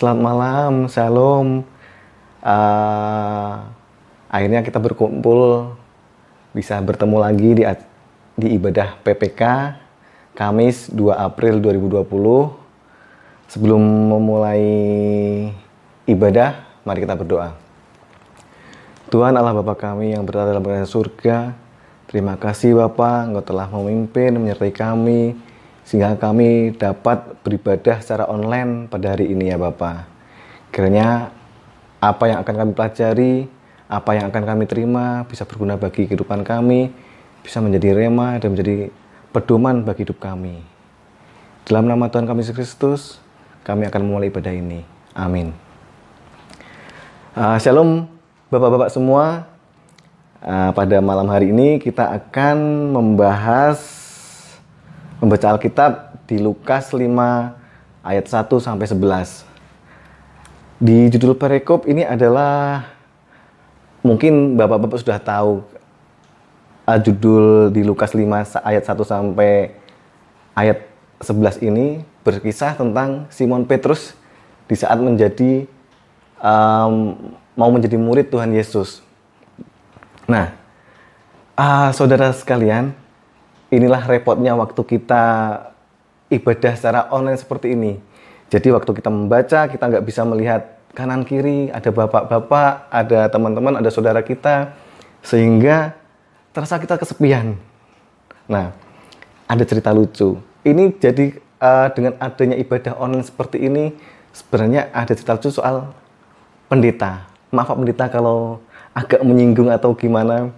Selamat malam, Shalom. Eh, Akhirnya kita berkumpul, bisa bertemu lagi di ibadah PPK Kamis 2 April 2020. Sebelum memulai ibadah, mari kita berdoa. Tuhan Allah Bapa kami yang berada dalam kerajaan surga, terima kasih Bapa, Engkau telah memimpin, menyertai kami, sehingga kami dapat beribadah secara online pada hari ini ya Bapa. Kiranya apa yang akan kami pelajari, apa yang akan kami terima, bisa berguna bagi kehidupan kami, bisa menjadi rema dan menjadi pedoman bagi hidup kami. Dalam nama Tuhan kami Yesus Kristus, kami akan memulai ibadah ini. Amin. Shalom Bapak-bapak semua. Pada malam hari ini kita akan membaca Alkitab di Lukas 5 ayat 1 sampai 11. Di judul perikop ini adalah, mungkin Bapak-bapak sudah tahu, judul di Lukas 5 ayat 1 sampai ayat 11 ini berkisah tentang Simon Petrus di saat mau menjadi murid Tuhan Yesus. Nah, saudara sekalian, inilah repotnya waktu kita ibadah secara online seperti ini. Jadi waktu kita membaca, kita nggak bisa melihat kanan kiri, ada bapak-bapak, ada teman-teman, ada saudara kita, sehingga terasa kita kesepian. Nah, ada cerita lucu. Ini jadi dengan adanya ibadah online seperti ini, sebenarnya ada cerita lucu soal pendeta. Maaf Pak Pendeta kalau agak menyinggung atau gimana.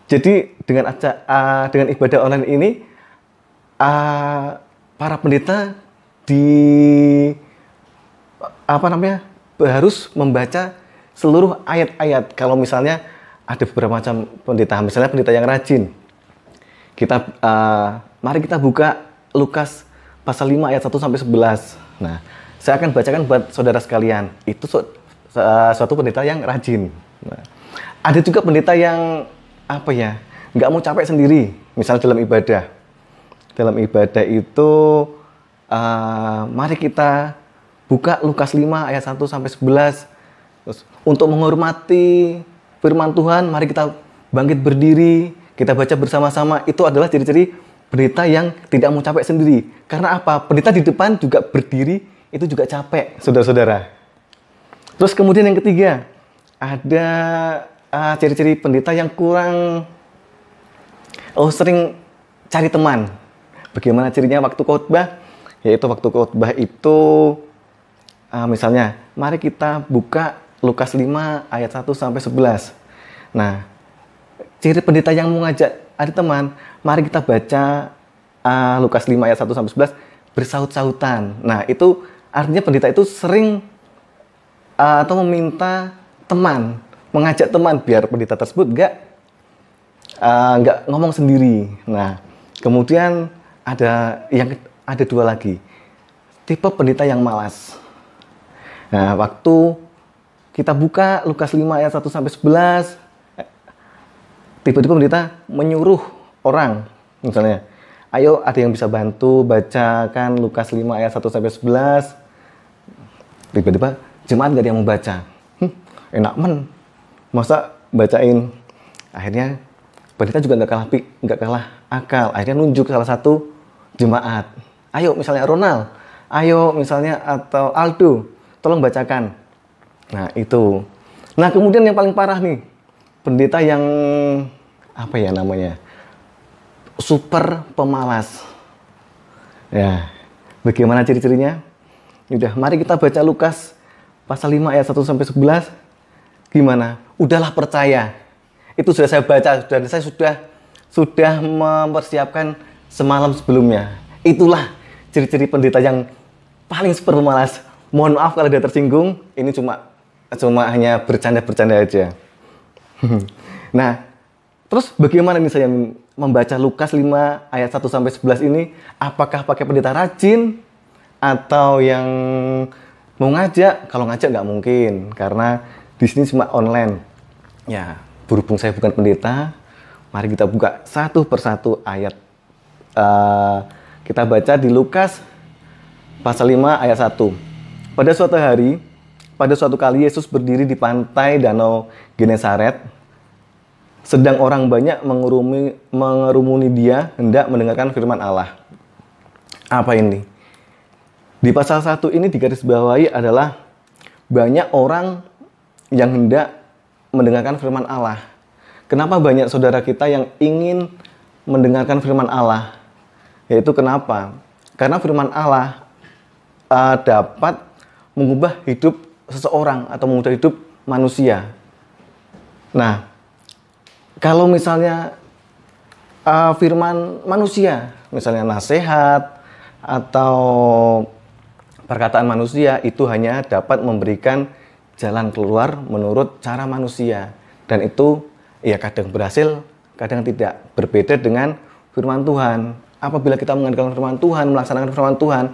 Jadi dengan ibadah online ini, para pendeta harus membaca seluruh ayat-ayat. Kalau misalnya ada beberapa macam pendeta, misalnya pendeta yang rajin, mari kita buka Lukas pasal 5 ayat 1 sampai 11. Nah, saya akan bacakan buat saudara sekalian. Itu suatu pendeta yang rajin. Nah, ada juga pendeta yang nggak mau capek sendiri. Misalnya dalam ibadah. Dalam ibadah itu, mari kita buka Lukas 5 ayat 1 sampai 11. Terus, untuk menghormati firman Tuhan, mari kita bangkit berdiri, kita baca bersama-sama. Itu adalah ciri-ciri pendeta yang tidak mau capek sendiri. Karena apa? Pendeta di depan juga berdiri, itu juga capek, saudara-saudara. Terus kemudian yang ketiga, ada ciri-ciri pendeta yang sering cari teman. Bagaimana cirinya waktu khotbah? Yaitu waktu khotbah itu, misalnya, mari kita buka Lukas 5 ayat 1 sampai 11. Nah, ciri pendeta yang mengajak ada teman, mari kita baca Lukas 5 ayat 1 sampai 11 bersaut-sautan. Nah, itu artinya pendeta itu sering atau meminta teman, mengajak teman biar pendeta tersebut nggak ngomong sendiri. Nah, kemudian ada dua lagi, tipe pendeta yang malas. Nah, waktu kita buka Lukas 5 ayat 1 sampai 11, tiba-tiba pendeta menyuruh orang, misalnya, ayo ada yang bisa bantu bacakan Lukas 5 ayat 1 sampai 11. Tiba-tiba jemaat gak ada yang mau baca. Enak masa bacain. Akhirnya pendeta juga nggak kalah akal. Akhirnya nunjuk salah satu jemaat. Ayo misalnya Ronald, ayo misalnya atau Aldo, tolong bacakan. Nah itu. Nah kemudian yang paling parah nih, pendeta yang super pemalas. Ya, bagaimana ciri-cirinya? Udah, mari kita baca Lukas pasal 5 ayat 1 sampai 11. Gimana? Udahlah percaya. Itu sudah saya baca dan saya sudah mempersiapkan semalam sebelumnya. Itulah ciri-ciri pendeta yang paling super pemalas. Mohon maaf kalau dia tersinggung. Ini cuma hanya bercanda-bercanda aja. Nah, terus bagaimana nih saya membaca Lukas 5 ayat 1 sampai 11 ini? Apakah pakai pendeta rajin atau yang mau ngajak? Kalau ngajak nggak mungkin, karena di sini cuma online. Ya, berhubung saya bukan pendeta, mari kita buka satu persatu ayat. Kita baca di Lukas pasal 5 ayat 1. Pada suatu hari, pada suatu kali Yesus berdiri di pantai Danau Genesaret. Sedang orang banyak mengerumuni dia hendak mendengarkan firman Allah. Apa ini? Di pasal 1 ini digarisbawahi adalah banyak orang yang hendak mendengarkan firman Allah. Kenapa banyak saudara kita yang ingin mendengarkan firman Allah? Yaitu kenapa? Karena firman Allah dapat mengubah hidup seseorang atau mengubah hidup manusia. Nah, kalau misalnya firman manusia, misalnya nasihat atau perkataan manusia, itu hanya dapat memberikan jalan keluar menurut cara manusia. Dan itu ya kadang berhasil, kadang tidak. Berbeda dengan firman Tuhan. Apabila kita mengandalkan firman Tuhan, melaksanakan firman Tuhan,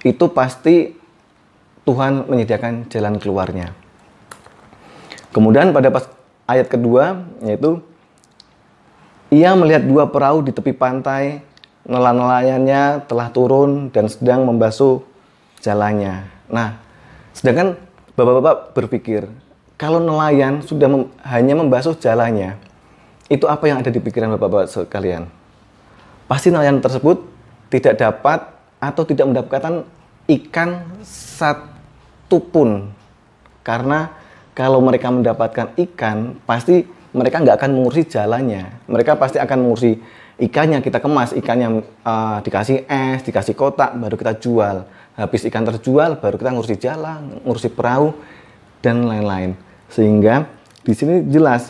itu pasti Tuhan menyediakan jalan keluarnya. Kemudian pada ayat kedua, yaitu ia melihat 2 perahu di tepi pantai, nelayannya telah turun dan sedang membasuh jalannya. Nah, sedangkan bapak-bapak berpikir, kalau nelayan sudah hanya membasuh jalannya, itu apa yang ada di pikiran bapak-bapak sekalian? Pasti nelayan tersebut tidak dapat atau tidak mendapatkan ikan satu pun. Karena kalau mereka mendapatkan ikan, pasti mereka nggak akan mengurusi jalannya. Mereka pasti akan mengurusi ikannya, kita kemas, ikannya dikasih es, dikasih kotak, baru kita jual. Habis ikan terjual, baru kita ngurusi jalan, ngurusi perahu, dan lain-lain. Sehingga di sini jelas,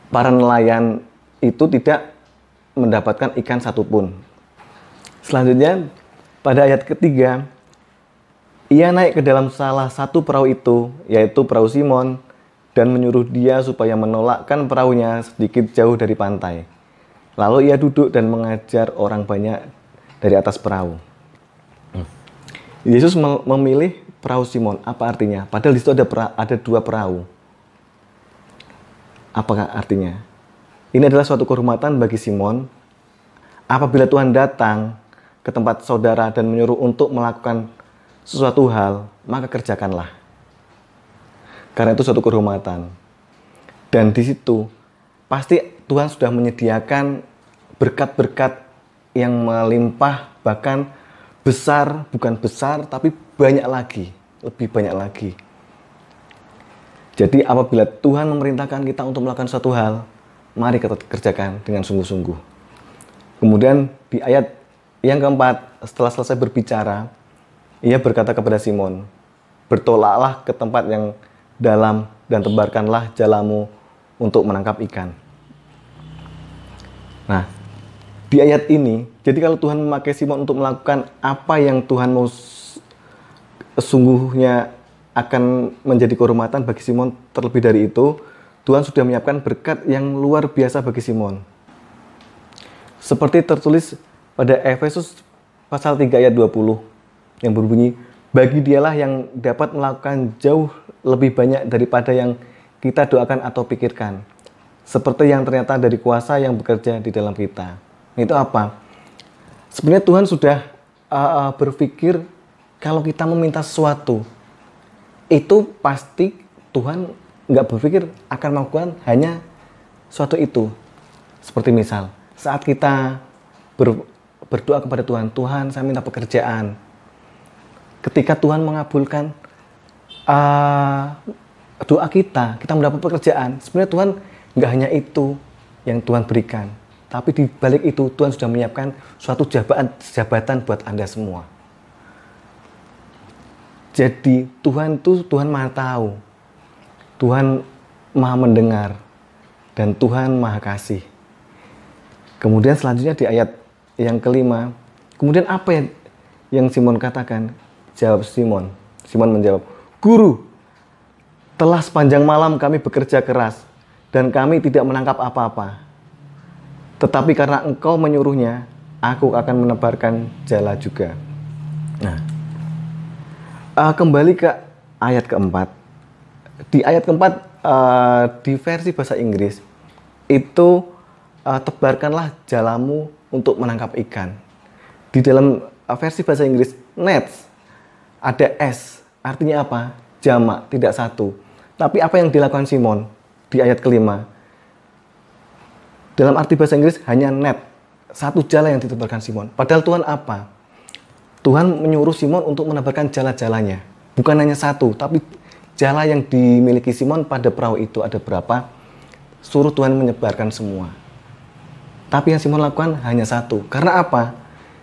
para nelayan itu tidak mendapatkan ikan satupun. Selanjutnya, pada ayat ketiga, ia naik ke dalam salah satu perahu itu, yaitu perahu Simon, dan menyuruh dia supaya menolakkan perahunya sedikit jauh dari pantai. Lalu ia duduk dan mengajar orang banyak dari atas perahu. Yesus memilih perahu Simon. Apa artinya? Padahal di situ ada 2 perahu. Apakah artinya? Ini adalah suatu kehormatan bagi Simon. Apabila Tuhan datang ke tempat saudara dan menyuruh untuk melakukan sesuatu hal, maka kerjakanlah. Karena itu suatu kehormatan. Dan di situ pasti Tuhan sudah menyediakan berkat-berkat yang melimpah, bahkan besar, bukan besar, tapi banyak lagi, lebih banyak lagi. Jadi apabila Tuhan memerintahkan kita untuk melakukan suatu hal, mari kita kerjakan dengan sungguh-sungguh. Kemudian di ayat yang keempat, setelah selesai berbicara, ia berkata kepada Simon, bertolaklah ke tempat yang dalam dan tebarkanlah jalamu untuk menangkap ikan. Nah, di ayat ini, jadi kalau Tuhan memakai Simon untuk melakukan apa yang Tuhan mau, sesungguhnya akan menjadi kehormatan bagi Simon. Terlebih dari itu, Tuhan sudah menyiapkan berkat yang luar biasa bagi Simon. Seperti tertulis pada Efesus pasal 3 ayat 20 yang berbunyi, bagi dialah yang dapat melakukan jauh lebih banyak daripada yang kita doakan atau pikirkan, seperti yang ternyata dari kuasa yang bekerja di dalam kita. Itu apa? Sebenarnya Tuhan sudah berpikir kalau kita meminta sesuatu, itu pasti Tuhan nggak berpikir akan melakukan hanya suatu itu. Seperti misal, saat kita berdoa kepada Tuhan, Tuhan saya minta pekerjaan. Ketika Tuhan mengabulkan doa kita mendapat pekerjaan. Sebenarnya Tuhan nggak hanya itu yang Tuhan berikan, tapi di balik itu Tuhan sudah menyiapkan suatu jabatan buat Anda semua. Jadi Tuhan Maha tahu, Tuhan Maha mendengar, dan Tuhan Maha kasih. Kemudian selanjutnya di ayat yang kelima, kemudian apa yang Simon katakan? Jawab Simon menjawab, Guru, telah sepanjang malam kami bekerja keras dan kami tidak menangkap apa-apa. Tetapi karena Engkau menyuruhnya, aku akan menebarkan jala juga. Nah, kembali ke ayat keempat. Di ayat keempat, di versi bahasa Inggris, itu tebarkanlah jalamu untuk menangkap ikan. Di dalam versi bahasa Inggris, nets, Ada S, artinya apa? Jamak, tidak satu. Tapi apa yang dilakukan Simon di ayat kelima? Dalam arti bahasa Inggris hanya net, satu jala yang ditebarkan Simon. Padahal Tuhan apa? Tuhan menyuruh Simon untuk menebarkan jala-jalanya. Bukan hanya satu, tapi jala yang dimiliki Simon pada perahu itu ada berapa? Suruh Tuhan menyebarkan semua. Tapi yang Simon lakukan hanya satu. Karena apa?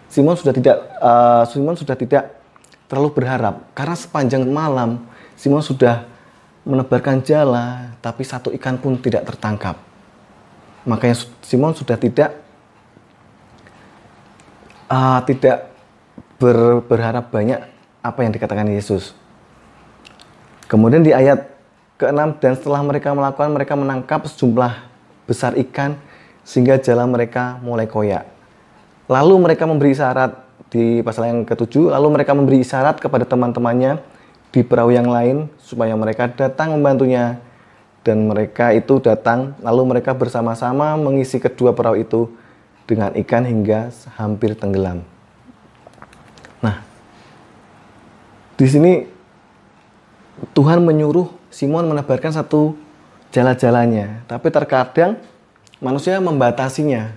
Simon sudah tidak terlalu berharap. Karena sepanjang malam Simon sudah menebarkan jala, tapi satu ikan pun tidak tertangkap. Makanya Simon sudah tidak berharap banyak apa yang dikatakan Yesus. Kemudian di ayat ke-6, dan setelah mereka melakukan, mereka menangkap sejumlah besar ikan sehingga jala mereka mulai koyak. Lalu mereka memberi isyarat di pasal yang ke-7, lalu mereka memberi isyarat kepada teman-temannya di perahu yang lain supaya mereka datang membantunya. Dan mereka itu datang, lalu mereka bersama-sama mengisi kedua perahu itu dengan ikan hingga hampir tenggelam. Nah, di sini Tuhan menyuruh Simon menebarkan satu jala-jalanya, tapi terkadang manusia membatasinya.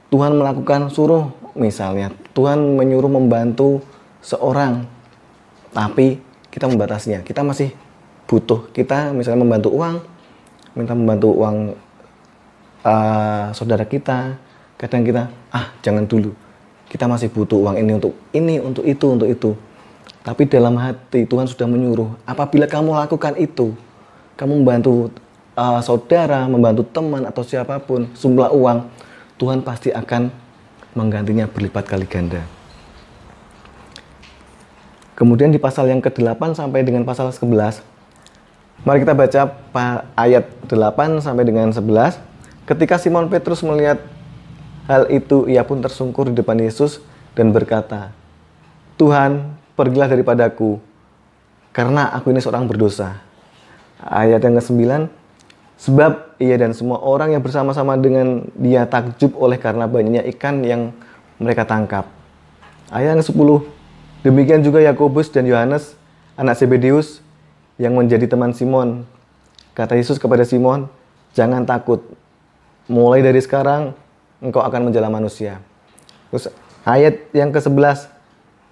Tuhan melakukan suruh, misalnya Tuhan menyuruh membantu seorang, tapi kita membatasinya. Kita masih butuh, kita misalnya minta membantu uang saudara kita, kadang kita jangan dulu, kita masih butuh uang ini untuk itu. Tapi dalam hati Tuhan sudah menyuruh, apabila kamu lakukan itu, kamu membantu saudara, membantu teman atau siapapun, jumlah uang, Tuhan pasti akan menggantinya berlipat kali ganda. Kemudian di pasal yang ke-8 sampai dengan pasal 11, mari kita baca ayat 8 sampai dengan 11. Ketika Simon Petrus melihat hal itu, ia pun tersungkur di depan Yesus dan berkata, Tuhan, pergilah daripadaku, karena aku ini seorang berdosa. Ayat yang ke-9, sebab ia dan semua orang yang bersama-sama dengan dia takjub oleh karena banyaknya ikan yang mereka tangkap. Ayat yang ke-10, demikian juga Yakobus dan Yohanes, anak Zebedeus, yang menjadi teman Simon. Kata Yesus kepada Simon, jangan takut, mulai dari sekarang engkau akan menjala manusia. Terus ayat yang ke-11,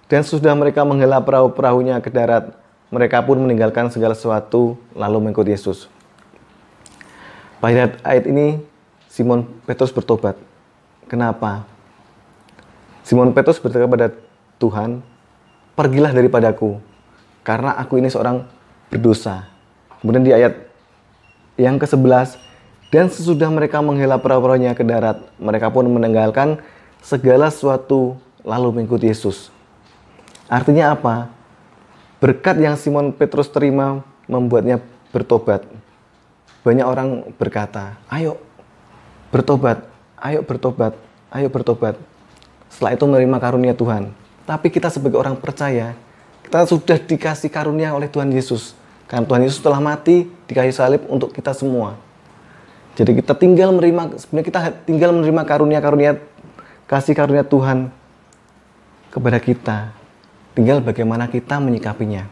dan sudah mereka menghela perahu-perahunya ke darat, mereka pun meninggalkan segala sesuatu lalu mengikut Yesus. Pada ayat ini Simon Petrus bertobat. Kenapa? Simon Petrus berkata kepada Tuhan, pergilah daripadaku, karena aku ini seorang berdosa. Kemudian di ayat yang ke-11, dan sesudah mereka menghela perahu-perahunya ke darat, mereka pun meninggalkan segala sesuatu lalu mengikut Yesus. Artinya apa? Berkat yang Simon Petrus terima membuatnya bertobat. Banyak orang berkata, ayo bertobat, ayo bertobat, ayo bertobat. Setelah itu menerima karunia Tuhan. Tapi kita sebagai orang percaya, kita sudah dikasih karunia oleh Tuhan Yesus. Karena Tuhan Yesus telah mati di kayu salib untuk kita semua. Jadi kita tinggal menerima karunia-karunia, kasih karunia Tuhan kepada kita. Tinggal bagaimana kita menyikapinya.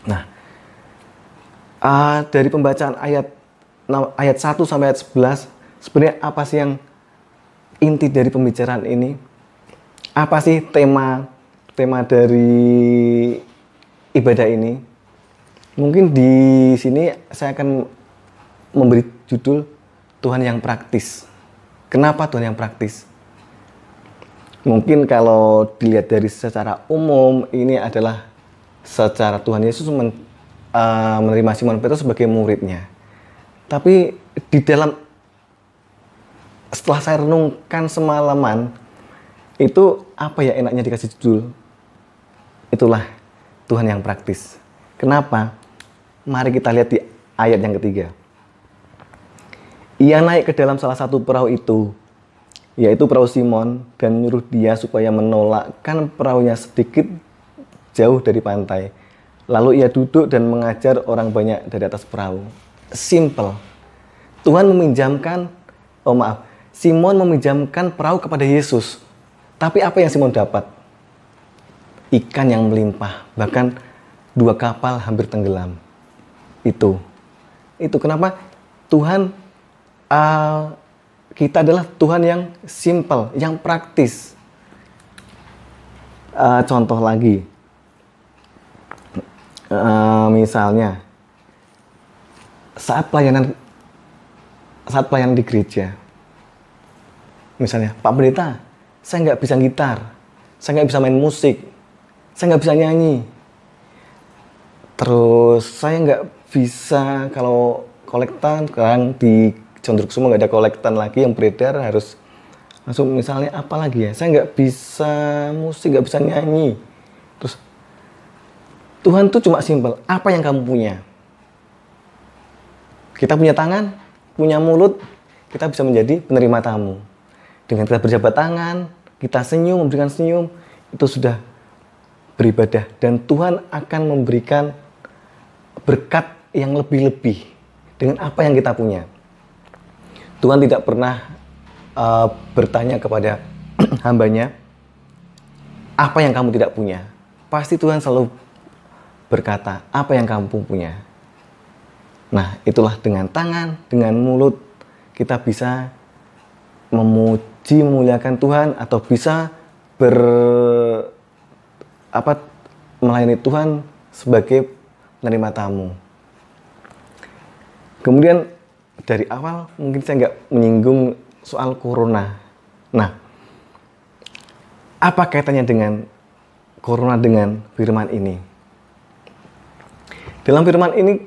Nah, dari pembacaan ayat 1 sampai ayat 11, sebenarnya apa sih yang inti dari pembicaraan ini? Apa sih tema dari ibadah ini? Mungkin di sini saya akan memberi judul Tuhan yang praktis. Kenapa Tuhan yang praktis? Mungkin kalau dilihat dari secara umum, ini adalah secara Tuhan Yesus menerima Simon Petrus sebagai muridnya. Tapi setelah saya renungkan semalaman, itu apa ya enaknya dikasih judul? Itulah Tuhan yang praktis. Kenapa? Mari kita lihat di ayat yang ketiga. Ia naik ke dalam salah satu perahu itu, yaitu perahu Simon, dan menyuruh dia supaya menolakkan perahunya sedikit jauh dari pantai. Lalu ia duduk dan mengajar orang banyak dari atas perahu. Simple. Simon meminjamkan perahu kepada Yesus. Tapi apa yang Simon dapat? ikan yang melimpah, bahkan 2 kapal hampir tenggelam. Itu kenapa Tuhan, kita adalah Tuhan yang simple, yang praktis. Contoh lagi, misalnya saat pelayanan di gereja, misalnya, Pak Pendeta, saya nggak bisa gitar, saya nggak bisa main musik, saya nggak bisa nyanyi, terus saya nggak bisa, kalau kolektan sekarang di Condrokusumo nggak ada kolektan lagi yang beredar, harus langsung misalnya apa lagi ya, saya nggak bisa musik, nggak bisa nyanyi. Terus Tuhan tuh cuma simpel, apa yang kamu punya? Kita punya tangan, punya mulut, kita bisa menjadi penerima tamu. Dengan kita berjabat tangan, kita senyum, memberikan senyum, itu sudah beribadah. Dan Tuhan akan memberikan berkat yang lebih-lebih dengan apa yang kita punya. Tuhan tidak pernah bertanya kepada hambanya, apa yang kamu tidak punya? Pasti Tuhan selalu berkata, apa yang kamu punya? Nah, itulah dengan tangan, dengan mulut, kita bisa memuji, memuliakan Tuhan, atau bisa melayani Tuhan sebagai penerima tamu. Kemudian dari awal mungkin saya nggak menyinggung soal corona. Nah, apa kaitannya dengan corona dengan firman ini? Dalam firman ini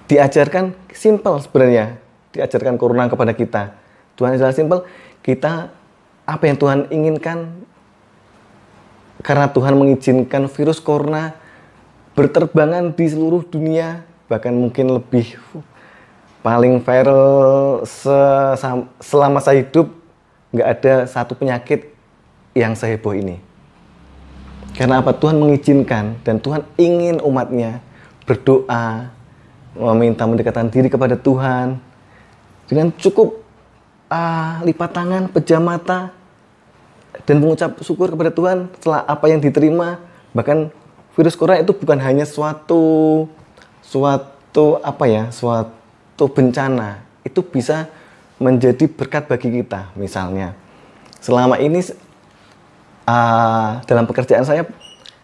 diajarkan simpel sebenarnya, diajarkan corona kepada kita. Tuhan adalah simpel, kita apa yang Tuhan inginkan, karena Tuhan mengizinkan virus corona berterbangan di seluruh dunia, bahkan mungkin lebih paling viral selama saya hidup, nggak ada satu penyakit yang seheboh ini. Karena apa? Tuhan mengizinkan, dan Tuhan ingin umatnya berdoa, meminta mendekatkan diri kepada Tuhan dengan cukup lipat tangan, pejam mata, dan mengucap syukur kepada Tuhan setelah apa yang diterima. Bahkan virus corona itu bukan hanya suatu bencana, itu bisa menjadi berkat bagi kita. Misalnya, selama ini dalam pekerjaan saya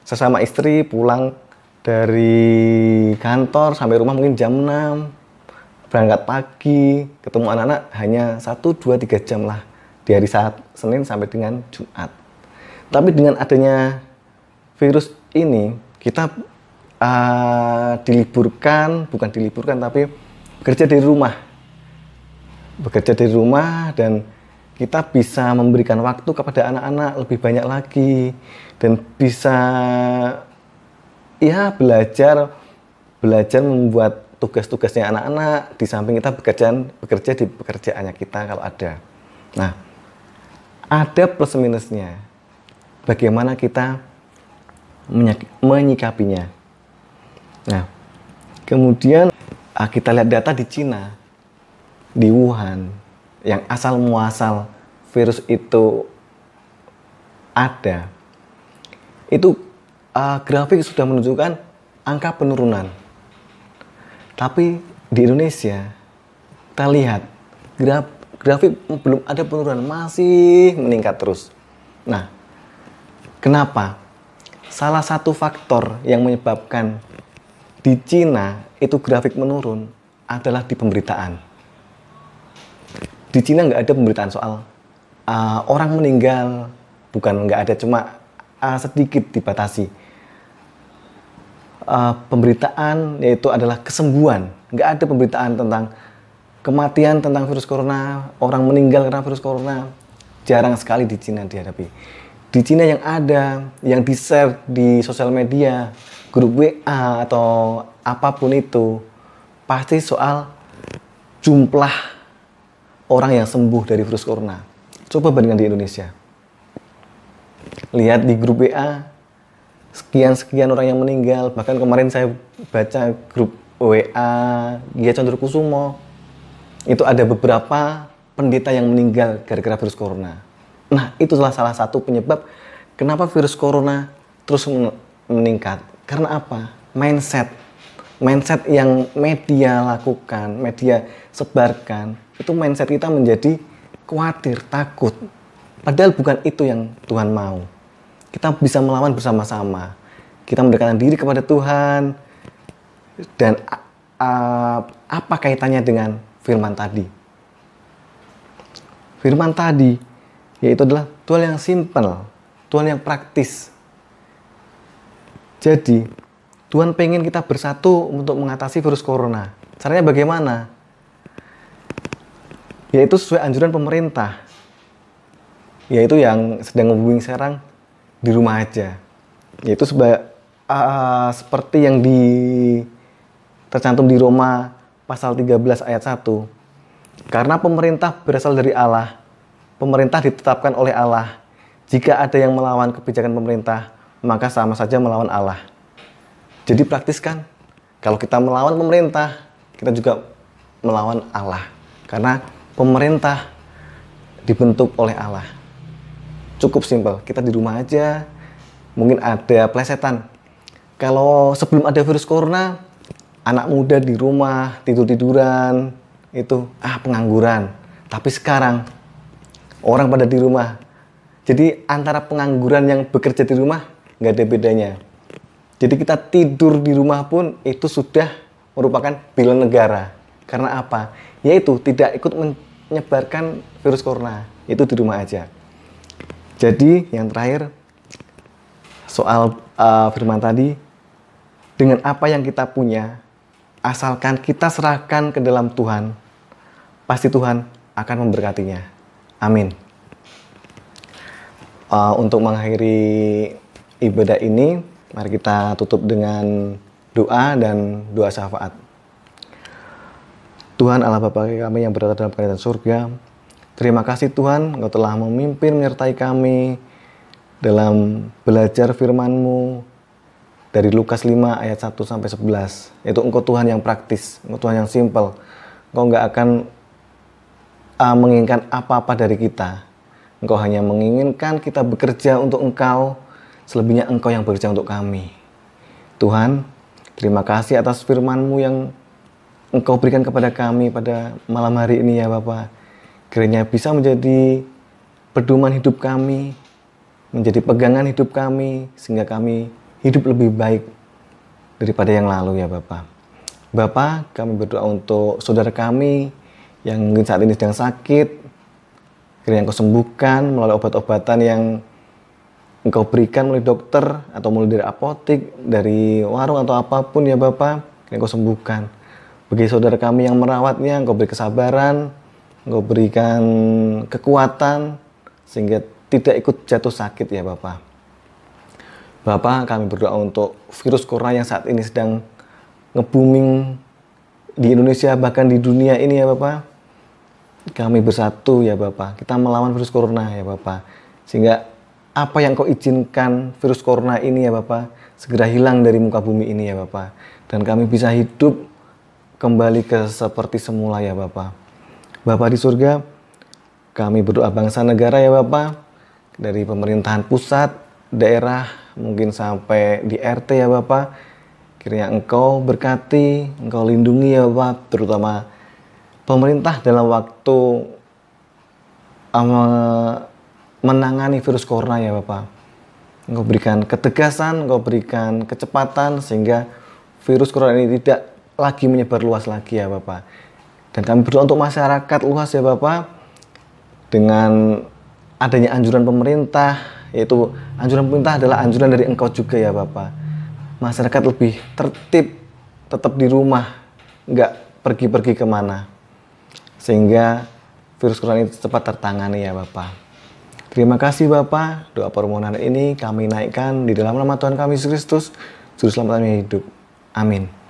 sama istri pulang dari kantor sampai rumah mungkin jam 6, berangkat pagi, ketemu anak-anak hanya 1, 2, 3 jam lah di hari Senin sampai dengan Jumat. Tapi dengan adanya virus ini, kita bukan diliburkan, tapi bekerja dari rumah, dan kita bisa memberikan waktu kepada anak-anak lebih banyak lagi, dan bisa belajar membuat tugas-tugasnya anak-anak, di samping kita bekerja di pekerjaannya kita kalau ada. Nah, ada plus minusnya. Bagaimana kita menyikapinya. Nah, kemudian kita lihat data di Cina, di Wuhan, yang asal muasal virus itu ada. Itu grafik sudah menunjukkan angka penurunan. Tapi di Indonesia, kita lihat grafik belum ada penurunan, masih meningkat terus. Nah, kenapa? Salah satu faktor yang menyebabkan di Cina itu grafik menurun adalah di pemberitaan. Di Cina nggak ada pemberitaan soal orang meninggal, bukan nggak ada, cuma sedikit dibatasi. Pemberitaan yaitu adalah kesembuhan, nggak ada pemberitaan tentang kematian tentang virus corona, orang meninggal karena virus corona, jarang sekali di Cina dihadapi. Di Cina yang ada, yang di-share di sosial media, grup WA atau apapun itu, pasti soal jumlah orang yang sembuh dari virus corona. Coba bandingkan di Indonesia. Lihat di grup WA, sekian orang yang meninggal. Bahkan kemarin saya baca grup WA GEIA Condrokusumo, itu ada beberapa pendeta yang meninggal gara-gara virus corona. Nah, itu salah satu penyebab Kenapa virus corona terus meningkat? Karena apa? Mindset yang media lakukan, media sebarkan, itu mindset kita menjadi khawatir, takut. Padahal bukan itu yang Tuhan mau. Kita bisa melawan bersama-sama. Kita mendekatkan diri kepada Tuhan. Dan apa kaitannya dengan firman tadi? Firman tadi yaitu adalah Tuhan yang simple, Tuhan yang praktis. Jadi, Tuhan pengen kita bersatu untuk mengatasi virus corona. Caranya bagaimana? Yaitu sesuai anjuran pemerintah. Yaitu yang sedang nge-booming sekarang, di rumah aja. Yaitu seperti yang tercantum di Roma pasal 13 ayat 1. Karena pemerintah berasal dari Allah, pemerintah ditetapkan oleh Allah. Jika ada yang melawan kebijakan pemerintah, maka sama saja melawan Allah. Jadi praktis kan? Kalau kita melawan pemerintah, kita juga melawan Allah. Karena pemerintah dibentuk oleh Allah. Cukup simpel, kita di rumah aja. Mungkin ada plesetan. Kalau sebelum ada virus corona, anak muda di rumah, tidur-tiduran, itu pengangguran. Tapi sekarang orang pada di rumah. Jadi antara pengangguran yang bekerja di rumah nggak ada bedanya. Jadi kita tidur di rumah pun itu sudah merupakan bela negara. Karena apa? Yaitu tidak ikut menyebarkan virus corona. Itu di rumah aja. Jadi yang terakhir soal firman tadi, dengan apa yang kita punya, asalkan kita serahkan ke dalam Tuhan, pasti Tuhan akan memberkatinya. Amin. Untuk mengakhiri ibadah ini, mari kita tutup dengan doa dan doa syafaat. Tuhan Allah Bapa kami yang berada dalam kerajaan surga, terima kasih Tuhan, Engkau telah memimpin menyertai kami dalam belajar firman-Mu dari Lukas 5 ayat 1 sampai 11. Yaitu Engkau Tuhan yang praktis, Engkau Tuhan yang simpel. Engkau nggak akan menginginkan apa-apa dari kita. Engkau hanya menginginkan kita bekerja untuk Engkau, selebihnya Engkau yang bekerja untuk kami. Tuhan, terima kasih atas firman-Mu yang Engkau berikan kepada kami pada malam hari ini ya Bapa. Kiranya bisa menjadi pedoman hidup kami, menjadi pegangan hidup kami, sehingga kami hidup lebih baik daripada yang lalu ya Bapa. Bapa, kami berdoa untuk saudara kami yang mungkin saat ini sedang sakit. Kiranya Engkau sembuhkan melalui obat-obatan yang Engkau berikan melalui dokter atau melalui dari apotik, dari warung atau apapun ya Bapa. Kiranya Engkau sembuhkan. Bagi saudara kami yang merawatnya, Engkau beri kesabaran, Engkau berikan kekuatan sehingga tidak ikut jatuh sakit ya Bapa. Bapa, kami berdoa untuk virus corona yang saat ini sedang nge-booming di Indonesia bahkan di dunia ini ya Bapa. Kami bersatu ya Bapa, kita melawan virus corona ya Bapa. Sehingga apa yang Kau izinkan virus corona ini ya Bapa segera hilang dari muka bumi ini ya Bapa. Dan kami bisa hidup kembali ke seperti semula ya Bapa. Bapa di surga, kami berdoa bangsa negara ya Bapa, dari pemerintahan pusat, daerah, mungkin sampai di RT ya Bapa. Kiranya Engkau berkati, Engkau lindungi ya Bapa, terutama pemerintah dalam waktu menangani virus corona ya Bapa. Engkau berikan ketegasan, Engkau berikan kecepatan sehingga virus corona ini tidak lagi menyebar luas lagi ya Bapa. Dan kami berdoa untuk masyarakat luas ya Bapa, dengan adanya anjuran pemerintah, yaitu anjuran pemerintah adalah anjuran dari Engkau juga ya Bapa. Masyarakat lebih tertib, tetap di rumah, nggak pergi-pergi kemana. Sehingga virus corona ini cepat tertangani ya Bapa. Terima kasih Bapa, doa permohonan ini kami naikkan di dalam nama Tuhan kami Yesus Kristus, Juru Selamat kami hidup. Amin.